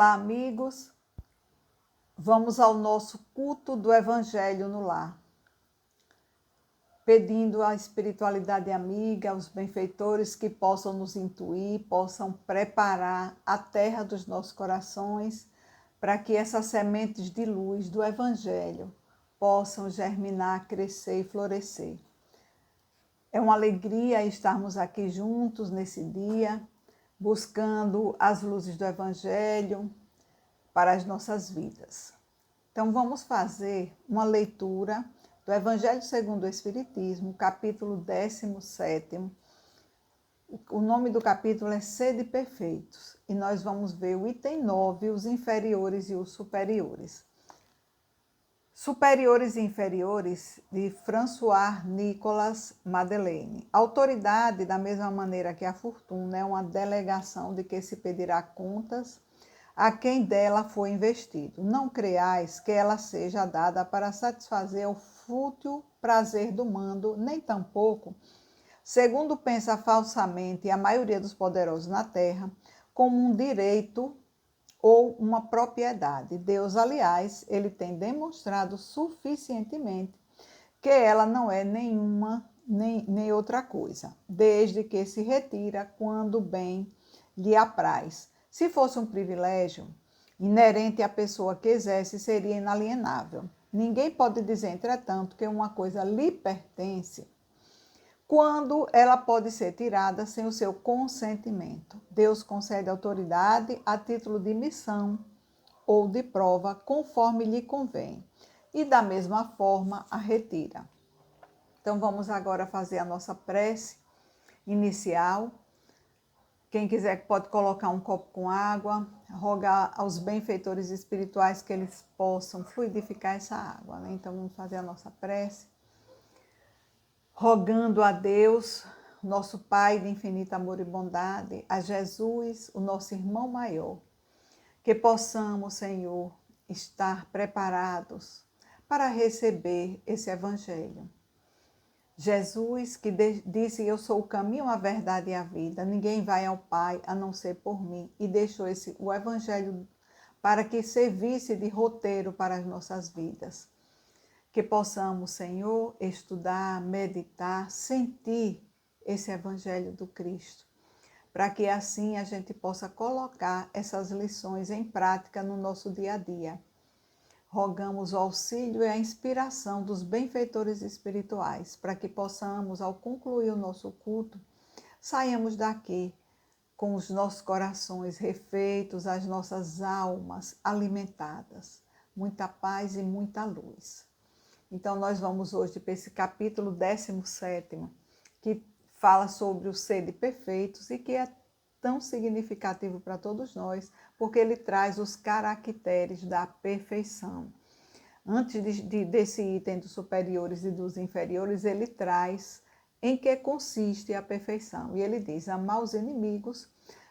Olá, amigos. Vamos ao nosso culto do Evangelho no lar. Pedindo à espiritualidade amiga, aos benfeitores que possam nos intuir, possam preparar a terra dos nossos corações para que essas sementes de luz do Evangelho possam germinar, crescer e florescer. É uma alegria estarmos aqui juntos nesse dia, buscando as luzes do Evangelho para as nossas vidas. Então, vamos fazer uma leitura do Evangelho segundo o Espiritismo, capítulo 17. O nome do capítulo é Sede Perfeitos. E nós vamos ver o item 9, os inferiores e os superiores. Superiores e inferiores, de François Nicolas Madeleine. Autoridade, da mesma maneira que a fortuna, é uma delegação de que se pedirá contas a quem dela foi investido. Não creais que ela seja dada para satisfazer o fútil prazer do mando, nem tampouco, segundo pensa falsamente a maioria dos poderosos na terra, como um direito ou uma propriedade. Deus, aliás, ele tem demonstrado suficientemente que ela não é nenhuma nem outra coisa, desde que se retira quando bem lhe apraz. Se fosse um privilégio inerente à pessoa que exerce, seria inalienável. Ninguém pode dizer, entretanto, que uma coisa lhe pertence quando ela pode ser tirada sem o seu consentimento. Deus concede autoridade a título de missão ou de prova, conforme lhe convém, e da mesma forma a retira. Então vamos agora fazer a nossa prece inicial. Quem quiser pode colocar um copo com água, rogar aos benfeitores espirituais que eles possam fluidificar essa água, né? Então vamos fazer a nossa prece, rogando a Deus, nosso Pai de infinito amor e bondade, a Jesus, o nosso irmão maior, que possamos, Senhor, estar preparados para receber esse Evangelho. Jesus, que disse, eu sou o caminho, a verdade e a vida, ninguém vai ao Pai a não ser por mim, e deixou o Evangelho para que servisse de roteiro para as nossas vidas. Que possamos, Senhor, estudar, meditar, sentir esse Evangelho do Cristo, para que assim a gente possa colocar essas lições em prática no nosso dia a dia. Rogamos o auxílio e a inspiração dos benfeitores espirituais, para que possamos, ao concluir o nosso culto, saiamos daqui com os nossos corações refeitos, as nossas almas alimentadas. Muita paz e muita luz. Então, nós vamos hoje para esse capítulo 17, que fala sobre o sede perfeitos e que é tão significativo para todos nós, porque ele traz os caracteres da perfeição. Antes desse item dos superiores e dos inferiores, ele traz em que consiste a perfeição. E ele diz, amar os inimigos,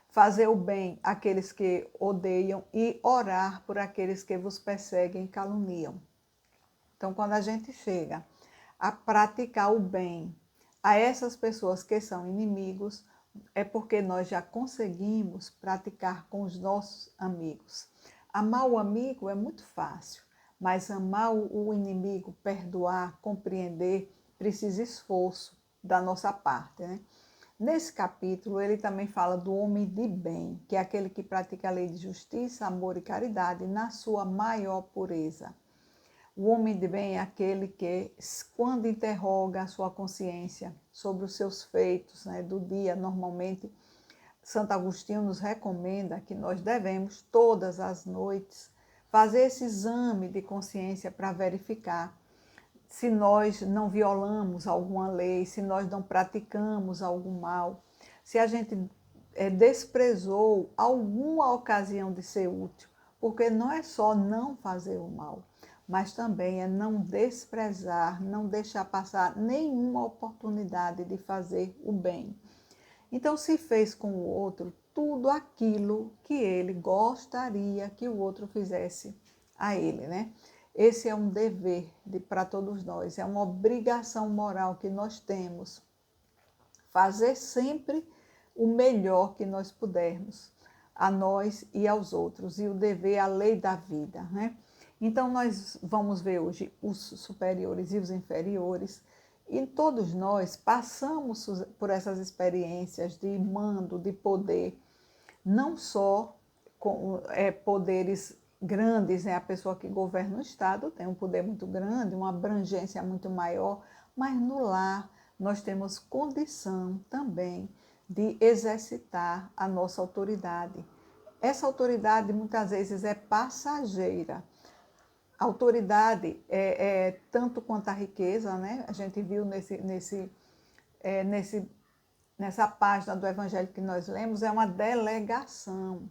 fazer o bem àqueles que odeiam e orar por aqueles que vos perseguem e caluniam. Então, quando a gente chega a praticar o bem a essas pessoas que são inimigos, é porque nós já conseguimos praticar com os nossos amigos. Amar o amigo é muito fácil, mas amar o inimigo, perdoar, compreender, precisa esforço da nossa parte, né? Nesse capítulo, ele também fala do homem de bem, que é aquele que pratica a lei de justiça, amor e caridade na sua maior pureza. O homem de bem é aquele que, quando interroga a sua consciência sobre os seus feitos, né, do dia, normalmente, Santo Agostinho nos recomenda que nós devemos, todas as noites, fazer esse exame de consciência para verificar se nós não violamos alguma lei, se nós não praticamos algum mal, se a gente desprezou alguma ocasião de ser útil, porque não é só não fazer o mal, mas também é não desprezar, não deixar passar nenhuma oportunidade de fazer o bem. Então, se fez com o outro tudo aquilo que ele gostaria que o outro fizesse a ele, né? Esse é um dever para todos nós, é uma obrigação moral que nós temos. Fazer sempre o melhor que nós pudermos. a nós e aos outros, e o dever, a lei da vida, né? Então, nós vamos ver hoje os superiores e os inferiores, e todos nós passamos por essas experiências de mando, de poder, não só com poderes grandes, né? A pessoa que governa o Estado tem um poder muito grande, uma abrangência muito maior, mas no lar nós temos condição também de exercitar a nossa autoridade. Essa autoridade muitas vezes é passageira. A autoridade é tanto quanto a riqueza, né? A gente viu nessa página do Evangelho que nós lemos, é uma delegação.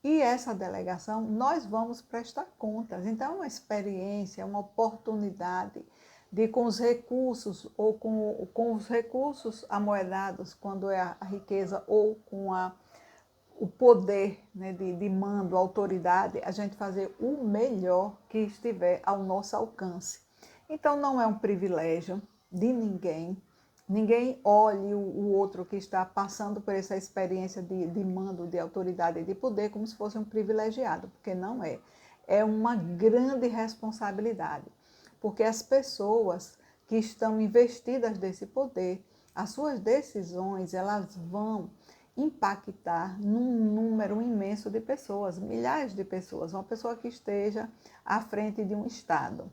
E essa delegação nós vamos prestar contas. Então, é uma experiência, uma oportunidade de, com os recursos, ou com os recursos amoedados, quando é a riqueza, ou com o poder, né, de mando, autoridade, a gente fazer o melhor que estiver ao nosso alcance. Então, não é um privilégio de ninguém. Ninguém olhe o outro que está passando por essa experiência de mando, de autoridade e de poder como se fosse um privilegiado, porque não é. É uma grande responsabilidade, porque as pessoas que estão investidas desse poder, as suas decisões, elas vão impactar num número imenso de pessoas, milhares de pessoas. Uma pessoa que esteja à frente de um estado,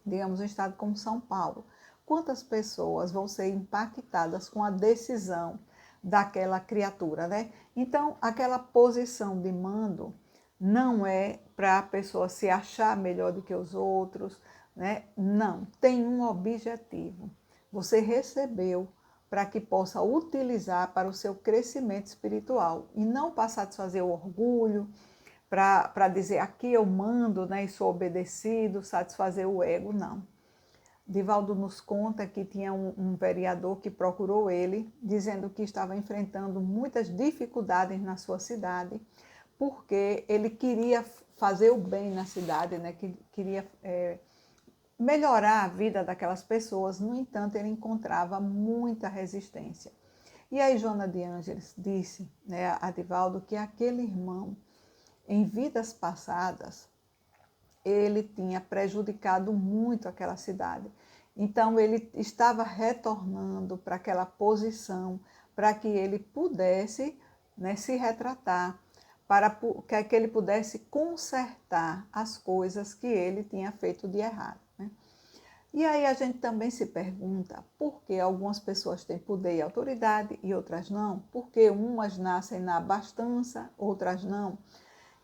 digamos um estado como São Paulo, quantas pessoas vão ser impactadas com a decisão daquela criatura, né? Então, aquela posição de mando não é para a pessoa se achar melhor do que os outros, né? Não, tem um objetivo. Você recebeu para que possa utilizar para o seu crescimento espiritual e não para satisfazer o orgulho, para dizer aqui eu mando, né, e sou obedecido, satisfazer o ego, não. Divaldo nos conta que tinha um vereador que procurou ele, dizendo que estava enfrentando muitas dificuldades na sua cidade, porque ele queria fazer o bem na cidade, né? Que queria melhorar a vida daquelas pessoas. No entanto, ele encontrava muita resistência. E aí Joana de Ângeles disse, né, a Divaldo, que aquele irmão, em vidas passadas, ele tinha prejudicado muito aquela cidade. Então, ele estava retornando para aquela posição, para que ele pudesse, né, se retratar, para que ele pudesse consertar as coisas que ele tinha feito de errado, né? E aí a gente também se pergunta por que algumas pessoas têm poder e autoridade e outras não, por que umas nascem na abastança, outras não.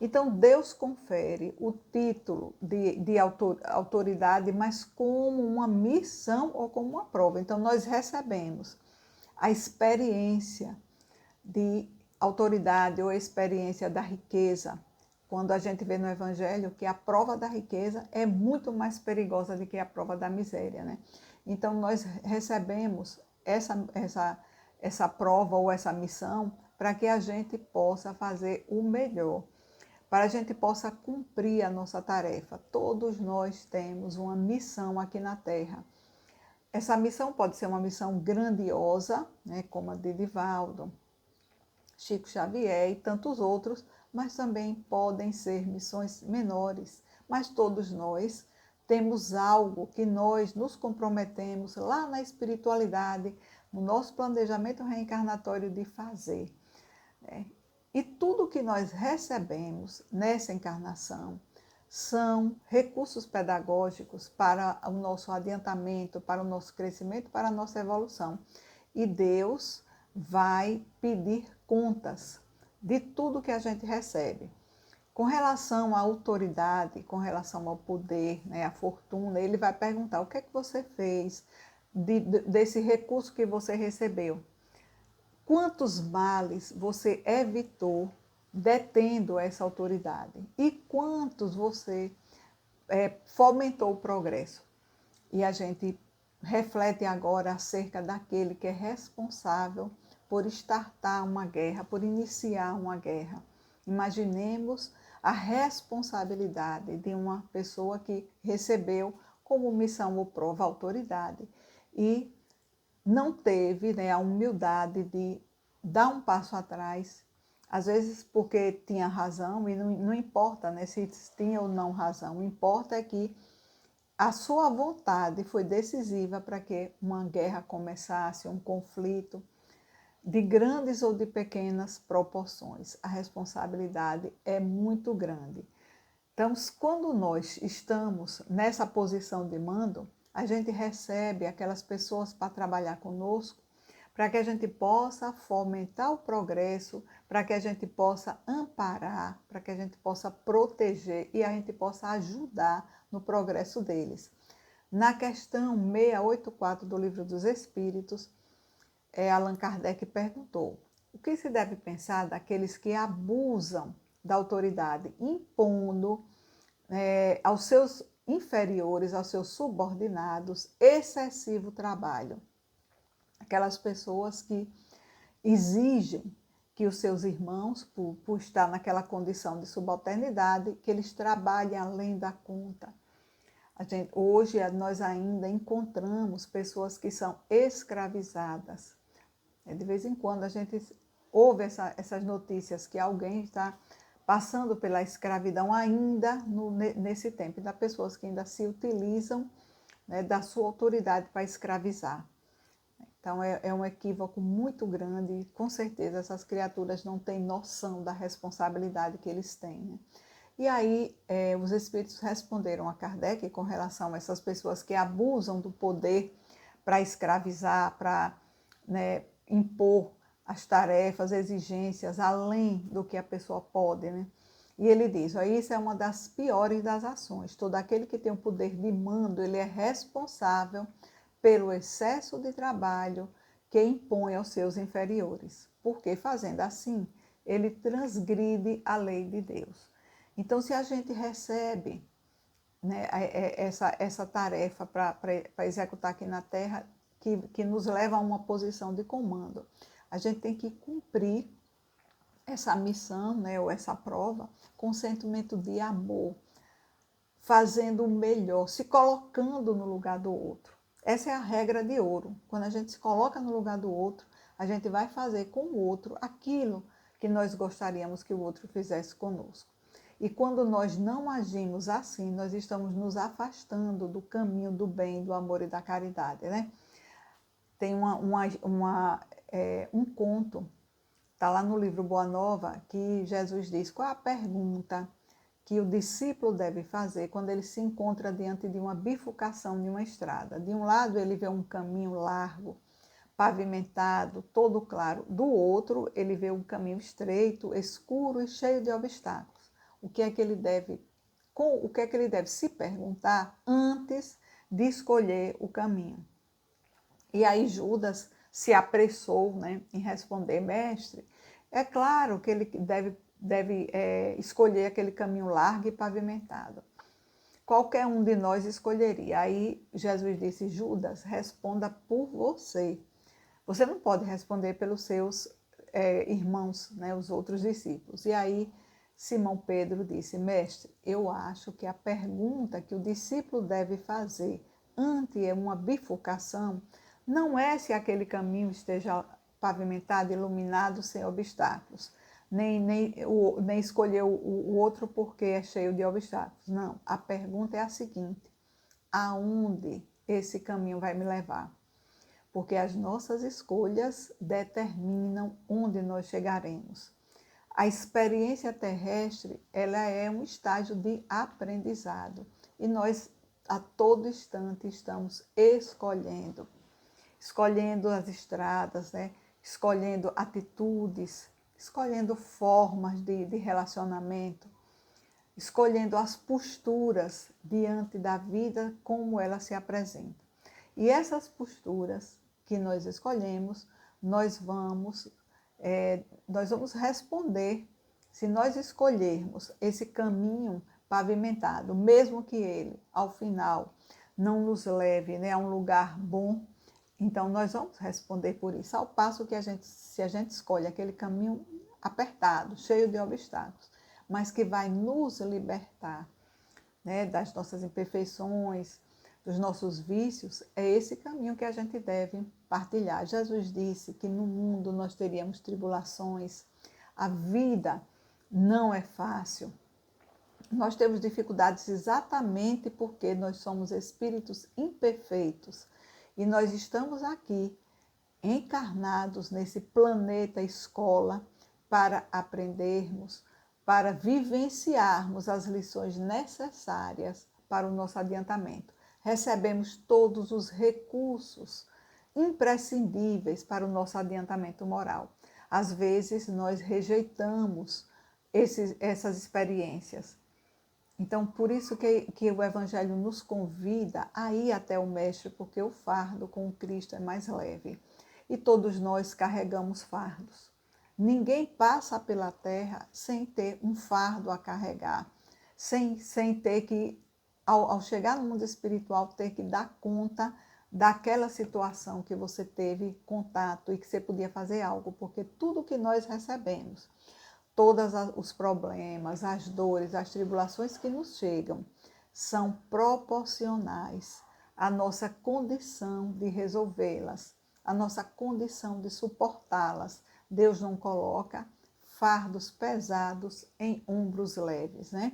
Então, Deus confere o título de autoridade, mas como uma missão ou como uma prova. Então, nós recebemos a experiência de autoridade ou a experiência da riqueza, quando a gente vê no Evangelho que a prova da riqueza é muito mais perigosa do que a prova da miséria, né? Então, nós recebemos essa prova ou essa missão para que a gente possa fazer o melhor, para a gente possa cumprir a nossa tarefa. Todos nós temos uma missão aqui na Terra. Essa missão pode ser uma missão grandiosa, né, como a de Divaldo, Chico Xavier e tantos outros, mas também podem ser missões menores. Mas todos nós temos algo que nós nos comprometemos lá na espiritualidade, no nosso planejamento reencarnatório de fazer, né? E tudo que nós recebemos nessa encarnação são recursos pedagógicos para o nosso adiantamento, para o nosso crescimento, para a nossa evolução. E Deus vai pedir contas de tudo que a gente recebe. Com relação à autoridade, com relação ao poder, né, à fortuna, ele vai perguntar o que é que você fez desse recurso que você recebeu. Quantos males você evitou detendo essa autoridade? E quantos você fomentou o progresso? E a gente reflete agora acerca daquele que é responsável por startar uma guerra, por iniciar uma guerra. Imaginemos a responsabilidade de uma pessoa que recebeu como missão ou prova a autoridade e não teve, né, a humildade de dar um passo atrás, Às vezes porque tinha razão, e não importa, né, se tinha ou não razão, o importa é que a sua vontade foi decisiva para que uma guerra começasse, um conflito, de grandes ou de pequenas proporções. A responsabilidade é muito grande. Então, quando nós estamos nessa posição de mando, a gente recebe aquelas pessoas para trabalhar conosco, para que a gente possa fomentar o progresso, para que a gente possa amparar, para que a gente possa proteger e a gente possa ajudar no progresso deles. Na questão 684 do Livro dos Espíritos, Allan Kardec perguntou: o que se deve pensar daqueles que abusam da autoridade, impondo aos seus inferiores, aos seus subordinados, excessivo trabalho? Aquelas pessoas que exigem que os seus irmãos, por estar naquela condição de subalternidade, que eles trabalhem além da conta. Hoje nós ainda encontramos pessoas que são escravizadas. De vez em quando a gente ouve essas notícias que alguém está passando pela escravidão ainda nesse tempo. Da pessoas que ainda se utilizam, né, da sua autoridade para escravizar. Então é um equívoco muito grande e com certeza essas criaturas não têm noção da responsabilidade que eles têm, né? E aí os espíritos responderam a Kardec com relação a essas pessoas que abusam do poder para escravizar, para, né, impor as tarefas, exigências além do que a pessoa pode, né? E ele diz: isso é uma das piores das ações. Todo aquele que tem o poder de mando, ele é responsável pelo excesso de trabalho que impõe aos seus inferiores, porque fazendo assim, ele transgride a lei de Deus. Então, se a gente recebe, né, essa tarefa para executar aqui na Terra, que nos leva a uma posição de comando, a gente tem que cumprir essa missão, né, ou essa prova com sentimento de amor, fazendo o melhor, se colocando no lugar do outro. Essa é a regra de ouro. Quando a gente se coloca no lugar do outro, a gente vai fazer com o outro aquilo que nós gostaríamos que o outro fizesse conosco. E quando nós não agimos assim, nós estamos nos afastando do caminho do bem, do amor e da caridade, né? Tem um conto, está lá no livro Boa Nova, que Jesus diz: qual é a pergunta que o discípulo deve fazer quando ele se encontra diante de uma bifurcação de uma estrada? De um lado ele vê um caminho largo, pavimentado, todo claro. Do outro ele vê um caminho estreito, escuro e cheio de obstáculos. O que é que ele deve se perguntar antes de escolher o caminho? E aí Judas se apressou, né, em responder: mestre, é claro que ele deve escolher aquele caminho largo e pavimentado. Qualquer um de nós escolheria. Aí Jesus disse: Judas, responda por você. Você não pode responder pelos seus irmãos, né, os outros discípulos. E aí Simão Pedro disse: mestre, eu acho que a pergunta que o discípulo deve fazer ante uma bifurcação não é se aquele caminho esteja pavimentado, iluminado, sem obstáculos, nem escolher o outro porque é cheio de obstáculos. Não, a pergunta é a seguinte: aonde esse caminho vai me levar? Porque as nossas escolhas determinam onde nós chegaremos. A experiência terrestre, ela é um estágio de aprendizado e nós a todo instante estamos escolhendo as estradas, né? Escolhendo atitudes, escolhendo formas de relacionamento, escolhendo as posturas diante da vida como ela se apresenta. E essas posturas que nós escolhemos, nós vamos responder. Se nós escolhermos esse caminho pavimentado, mesmo que ele, ao final, não nos leve, né, a um lugar bom, então nós vamos responder por isso. Ao passo que se a gente escolhe aquele caminho apertado, cheio de obstáculos, mas que vai nos libertar, né, das nossas imperfeições, dos nossos vícios, é esse caminho que a gente deve partilhar. Jesus disse que no mundo nós teríamos tribulações, A vida não é fácil. Nós temos dificuldades exatamente porque nós somos espíritos imperfeitos e nós estamos aqui encarnados nesse planeta escola para aprendermos, para vivenciarmos as lições necessárias para o nosso adiantamento. Recebemos todos os recursos imprescindíveis para o nosso adiantamento moral. Às vezes nós rejeitamos essas experiências. Então, por isso que o Evangelho nos convida a ir até o Mestre, porque o fardo com o Cristo é mais leve. E todos nós carregamos fardos. Ninguém passa pela terra sem ter um fardo a carregar, sem ter que, ao chegar no mundo espiritual, ter que dar conta daquela situação que você teve contato e que você podia fazer algo, porque tudo que nós recebemos, todos os problemas, as dores, as tribulações que nos chegam, são proporcionais à nossa condição de resolvê-las, à nossa condição de suportá-las. Deus não coloca fardos pesados em ombros leves, né?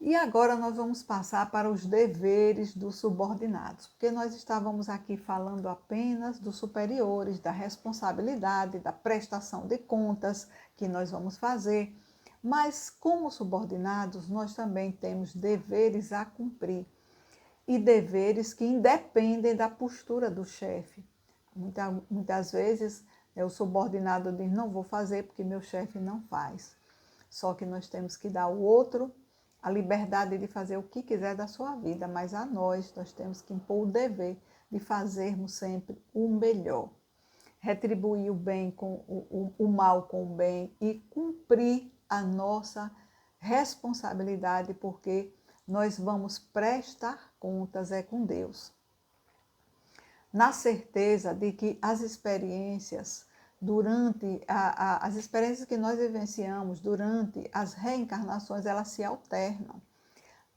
E agora nós vamos passar para os deveres dos subordinados, porque nós estávamos aqui falando apenas dos superiores, da responsabilidade, da prestação de contas que nós vamos fazer, mas como subordinados nós também temos deveres a cumprir e deveres que independem da postura do chefe. Muitas vezes o subordinado diz, não vou fazer porque meu chefe não faz, só que nós temos que dar ao outro a liberdade de fazer o que quiser da sua vida, mas a nós temos que impor o dever de fazermos sempre o melhor. Retribuir o bem com o mal com o bem e cumprir a nossa responsabilidade, porque nós vamos prestar contas com Deus. Na certeza de que as experiências as experiências que nós vivenciamos durante as reencarnações, elas se alternam.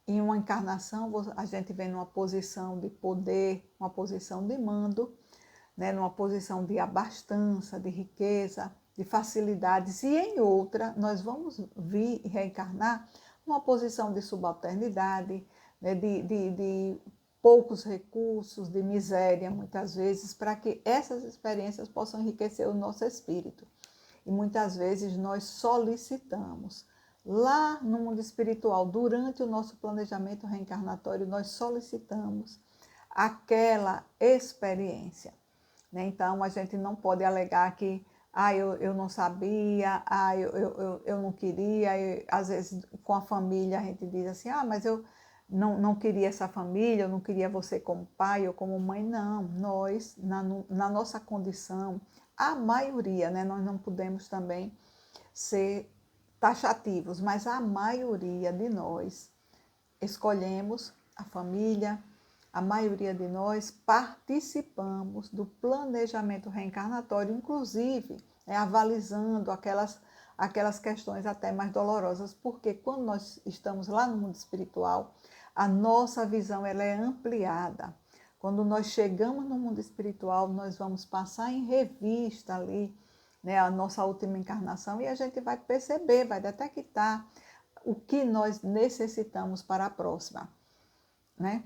Em uma encarnação, a gente vem numa posição de poder, uma posição de mando, né, numa posição de abastança, de riqueza, de facilidades, e em outra, nós vamos vir reencarnar numa posição de subalternidade, né, de poucos recursos, de miséria, muitas vezes, para que essas experiências possam enriquecer o nosso espírito. E muitas vezes nós solicitamos, lá no mundo espiritual, durante o nosso planejamento reencarnatório, nós solicitamos aquela experiência. Né? Então, a gente não pode alegar que eu não sabia, eu não queria. Às vezes, com a família, a gente diz assim, mas eu não queria essa família, eu não queria você como pai ou como mãe. Não, nós, na nossa condição, a maioria, né, nós não podemos também ser taxativos, mas a maioria de nós escolhemos a família, a maioria de nós participamos do planejamento reencarnatório, inclusive avalizando aquelas questões até mais dolorosas, porque quando nós estamos lá no mundo espiritual, a nossa visão ela é ampliada. Quando nós chegamos no mundo espiritual, nós vamos passar em revista ali, né, a nossa última encarnação, e a gente vai perceber, vai detectar o que nós necessitamos para a próxima, né?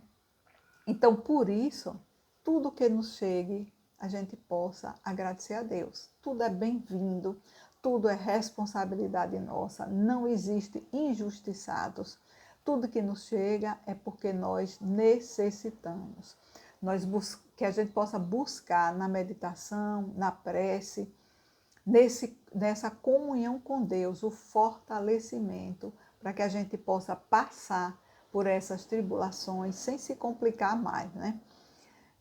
Então, por isso, tudo que nos chegue, a gente possa agradecer a Deus. Tudo é bem-vindo, tudo é responsabilidade nossa, não existe injustiçados. Tudo que nos chega é porque nós necessitamos. Que a gente possa buscar na meditação, na prece, nessa comunhão com Deus, o fortalecimento para que a gente possa passar por essas tribulações sem se complicar mais, né?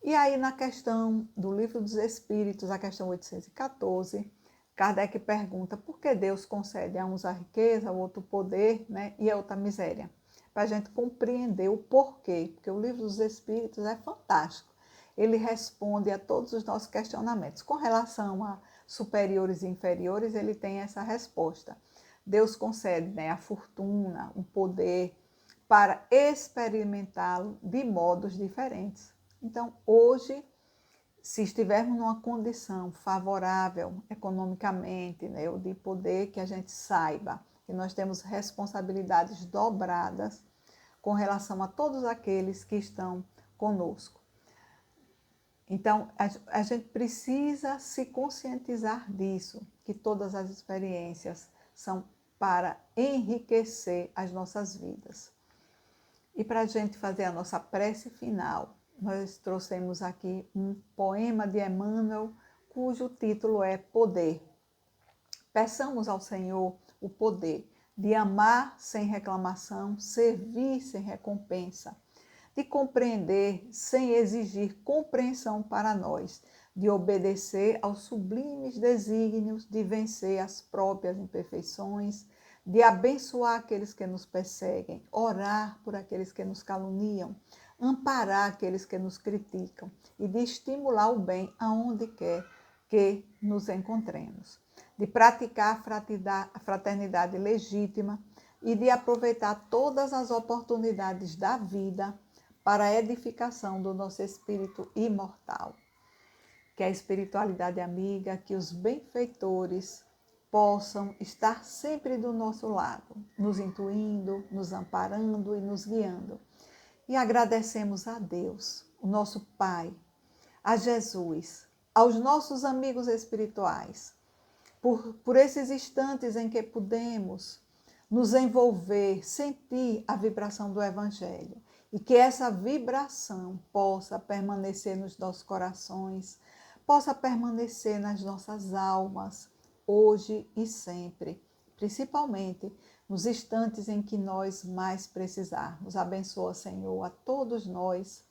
E aí, na questão do Livro dos Espíritos, a questão 814, Kardec pergunta por que Deus concede a uns a riqueza, ao outro o poder, né, e a outra a miséria. Para a gente compreender o porquê, porque o Livro dos Espíritos é fantástico. Ele responde a todos os nossos questionamentos. Com relação a superiores e inferiores, ele tem essa resposta. Deus concede, né, a fortuna, o poder, para experimentá-lo de modos diferentes. Então, hoje, se estivermos numa condição favorável economicamente, né, ou de poder, que a gente saiba que nós temos responsabilidades dobradas com relação a todos aqueles que estão conosco. Então, a gente precisa se conscientizar disso, que todas as experiências são para enriquecer as nossas vidas. E para a gente fazer a nossa prece final, nós trouxemos aqui um poema de Emmanuel, cujo título é Poder. Peçamos ao Senhor o poder de amar sem reclamação, servir sem recompensa, de compreender sem exigir compreensão para nós, de obedecer aos sublimes desígnios, de vencer as próprias imperfeições, de abençoar aqueles que nos perseguem, orar por aqueles que nos caluniam, amparar aqueles que nos criticam e de estimular o bem aonde quer que nos encontremos, de praticar a fraternidade legítima e de aproveitar todas as oportunidades da vida para a edificação do nosso espírito imortal. Que a espiritualidade amiga, que os benfeitores possam estar sempre do nosso lado, nos intuindo, nos amparando e nos guiando. E agradecemos a Deus, o nosso Pai, a Jesus, aos nossos amigos espirituais, por esses instantes em que pudemos nos envolver, sentir a vibração do Evangelho. E que essa vibração possa permanecer nos nossos corações, possa permanecer nas nossas almas, hoje e sempre, principalmente nos instantes em que nós mais precisarmos. Abençoa, Senhor, a todos nós.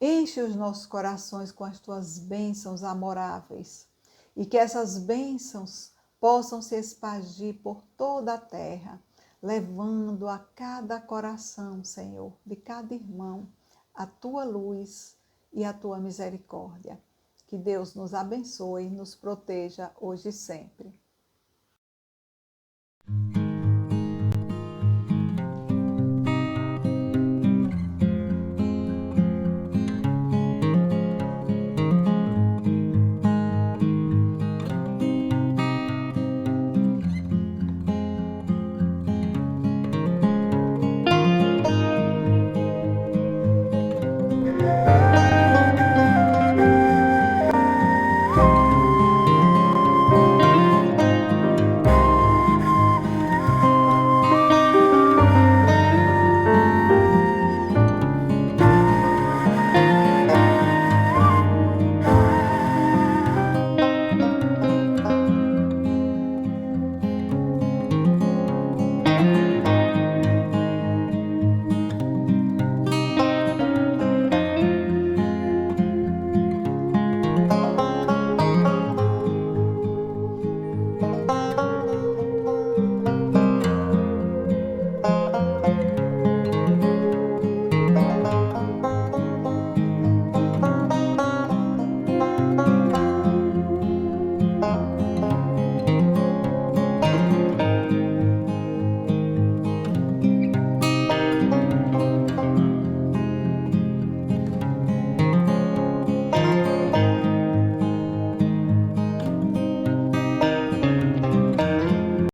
Enche os nossos corações com as tuas bênçãos amoráveis e que essas bênçãos possam se expandir por toda a terra, levando a cada coração, Senhor, de cada irmão, a tua luz e a tua misericórdia. Que Deus nos abençoe e nos proteja hoje e sempre.